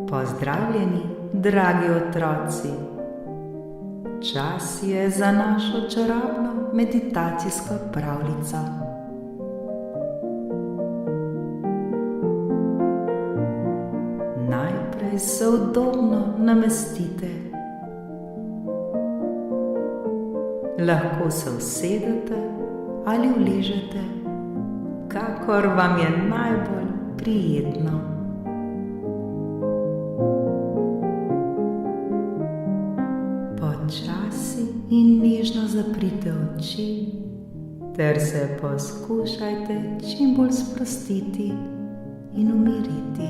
Pozdravljeni, dragi otroci! Čas je za našo čarobno meditacijsko pravljico. Najprej se udobno namestite. Lahko se usedete ali uležete, kakor vam je najbolj prijetno. Počasi in nežno zaprite oči ter se poskušajte čim bolj sprostiti in umiriti.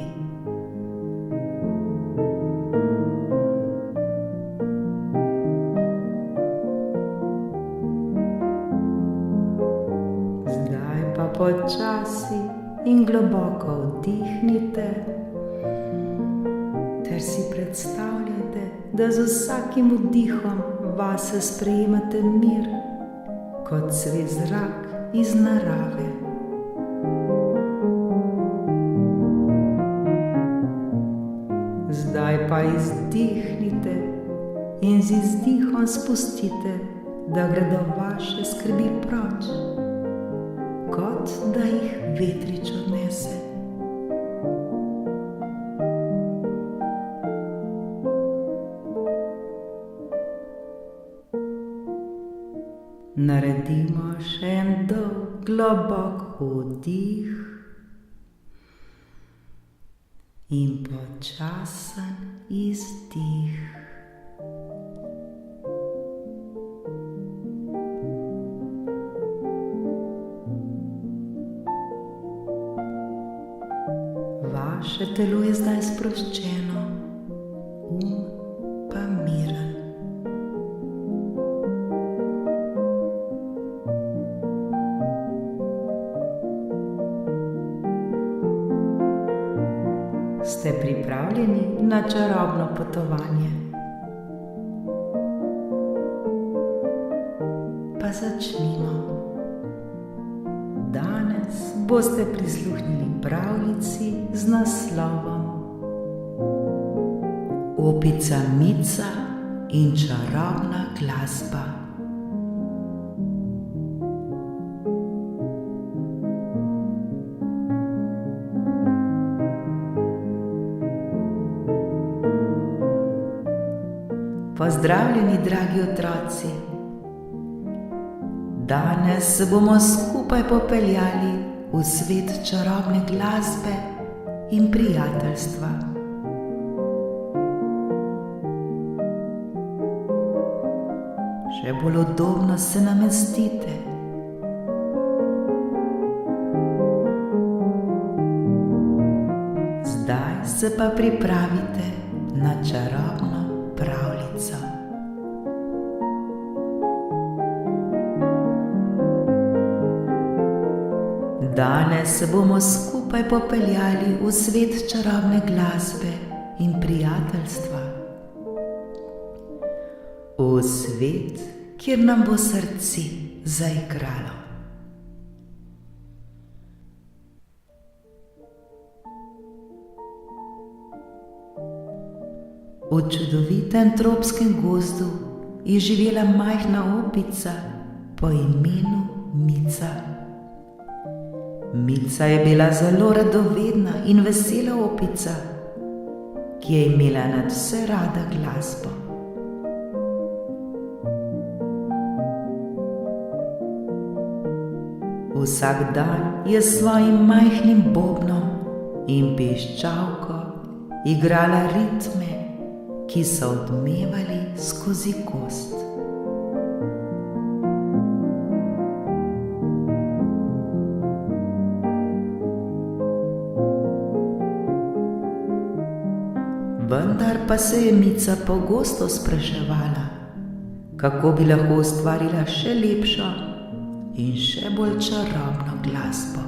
Zdaj pa počasi in globoko vdihnite ter si predstavljajte, da z vsakim vdihom vase sprejemate mir kot svež zrak iz narave. Zdaj pa izdihnite in z izdihom spustite, da gredo vaše skrbi proč, kot da jih vetrič odnese. Naredimo še en dolg, globok vdih in počasen izdih. Vaše telo je zdaj sproščeno, pa miren. Ste pripravljeni na čarobno potovanje? Pa začnimo. Danes boste prisluhnili pravljici z naslovom Opica Mica in čarobna glasba. Pozdravljeni, dragi otroci! Danes se bomo skupaj popeljali v svet čarobne glasbe in prijateljstva. Še bolj udobno se namestite. Zdaj se pa pripravite na čarobno pravljico. Danes se bomo skupaj popeljali v svet čarobne glasbe in prijateljstva. V svet, kjer nam bo srce zaigralo. V čudovitem tropskem gozdu je živela majhna opica po imenu Mica. Mica je bila zelo radovedna in vesela opica, ki je imela nadvse rada glasbo. Vsak dan je s svojim majhnim bobnom in piščalko igrala ritme, ki so odmevali skozi gozd. Vendar pa se je Mica pogosto spraševala, kako bi lahko ustvarila še lepšo in še bolj čarobno glasbo.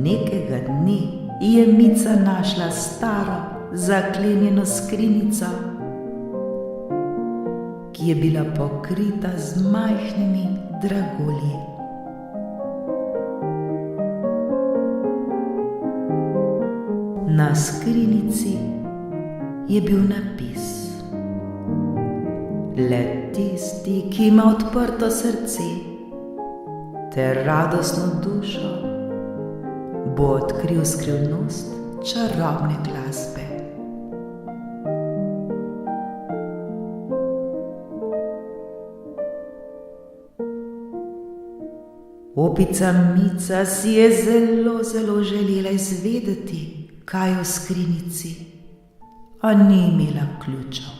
Nekega dne je Mica našla staro, zaklenjeno skrinjico, ki je bila pokrita z majhnimi dragulji. Na skrinjici je bil napis: le tisti, ki ima odprto srce ter radostno dušo, bo odkril skrivnost čarobne glasbe. Opica Mica si je zelo želela izvedeti, kaj je v skrinjici, a ni imela ključev.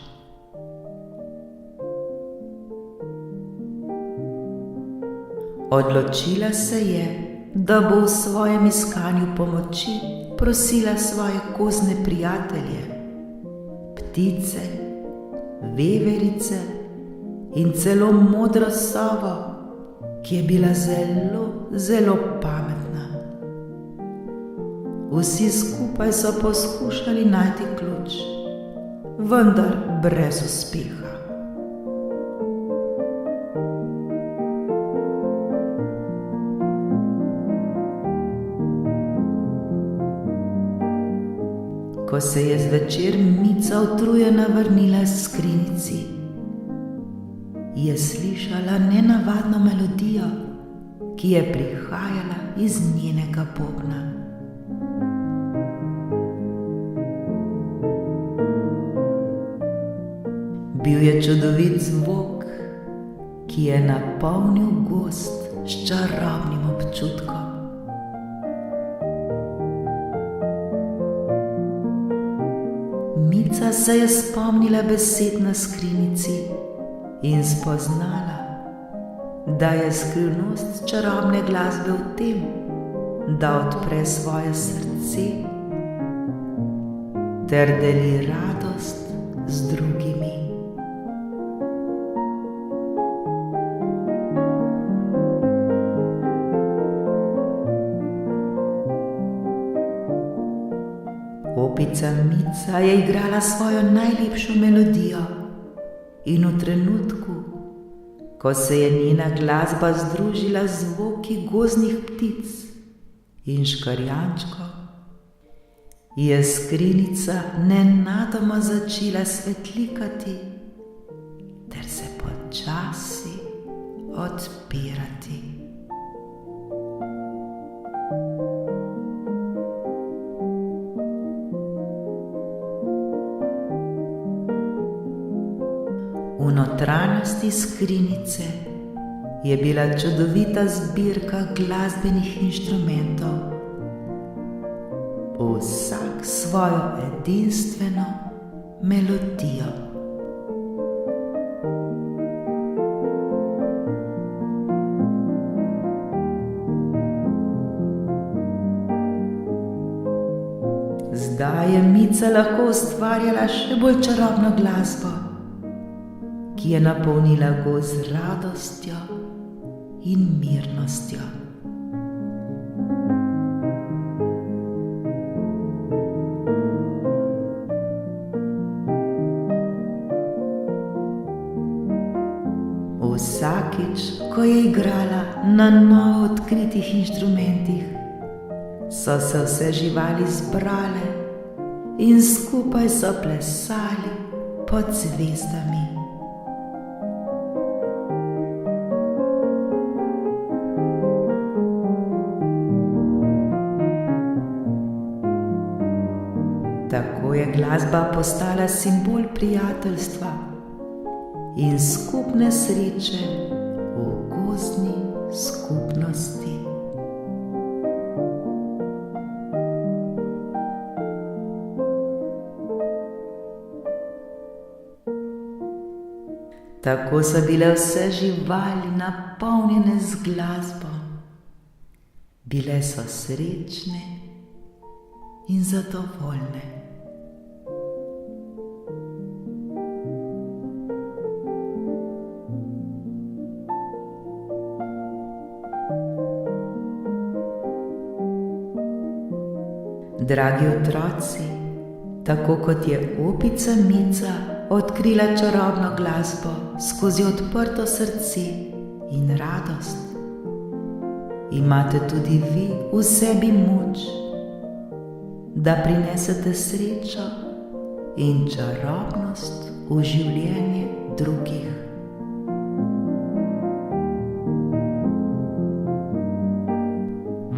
Odločila se je, da bo v svojem iskanju pomoči prosila svoje gozdne prijatelje, ptice, veverice in celo modro sovo, ki je bila zelo pametna. Vsi skupaj so poskušali najti ključ, vendar brez uspeha. Ko se je zvečer Mica utrujena vrnila s skrinjici, je slišala nenavadno melodijo, ki je prihajala iz njenega bobna. Bil je čudovit zvok, ki je napolnil gozd s čarobnim občutkom. Mica se je spomnila besed na skrinjici in spoznala, da je skrivnost čarobne glasbe v tem, da odpre svoje srce ter deli radost z drugimi. Opica Mica je igrala svojo najlepšo melodijo in v trenutku, ko se je njena glasba združila z zvoki gozdnih ptic in škrjančkov, je skrinjica nenadoma začela svetlikati ter se počasi odpirati. V notranjosti skrinjice je bila čudovita zbirka glasbenih inštrumentov, vsak svojo edinstveno melodijo. Zdaj je Mica lahko ustvarjala še bolj čarobno glasbo, ki je napolnila gozd z radostjo in mirnostjo. Vsakič, ko je igrala na novo odkritih inštrumentih, so se vse živali zbrale in skupaj so plesali pod zvezdami. Tako je glasba postala simbol prijateljstva in skupne sreče v gozdni skupnosti. Tako so bile vse živali napolnjene z glasbo, bile so srečne in zadovoljne. Dragi otroci, tako kot je opica Mica odkrila čarobno glasbo skozi odprto srce in radost, imate tudi vi v sebi moč, da prinesete srečo in čarobnost v življenje drugih.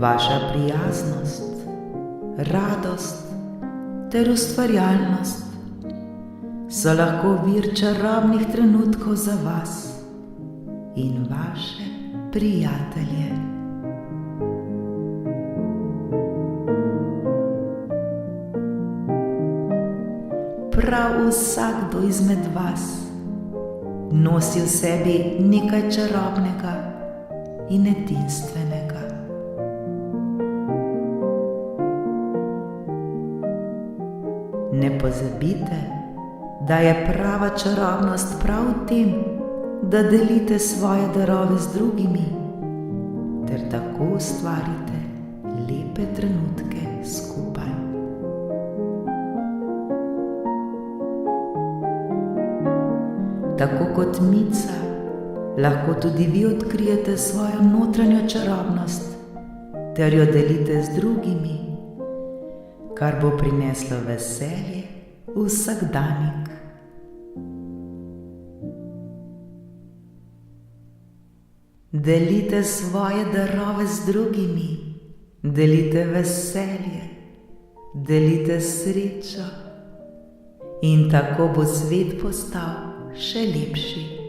Vaša prijaznost, radost ter ustvarjalnost so lahko vir čarobnih trenutkov za vas in vaše prijatelje. Prav vsakdo izmed vas nosi v sebi nekaj čarobnega in edinstvenega. Ne pozabite, da je prava čarobnost prav v tem, da delite svoje darove z drugimi, ter tako ustvarite lepe trenutke skupaj. Tako kot Mica, lahko tudi vi odkrijete svojo notranjo čarobnost ter jo delite z drugimi, kar bo prineslo veselje v vsakdanjik. Delite svoje darove z drugimi, delite veselje, delite srečo in tako bo svet postal še lepši.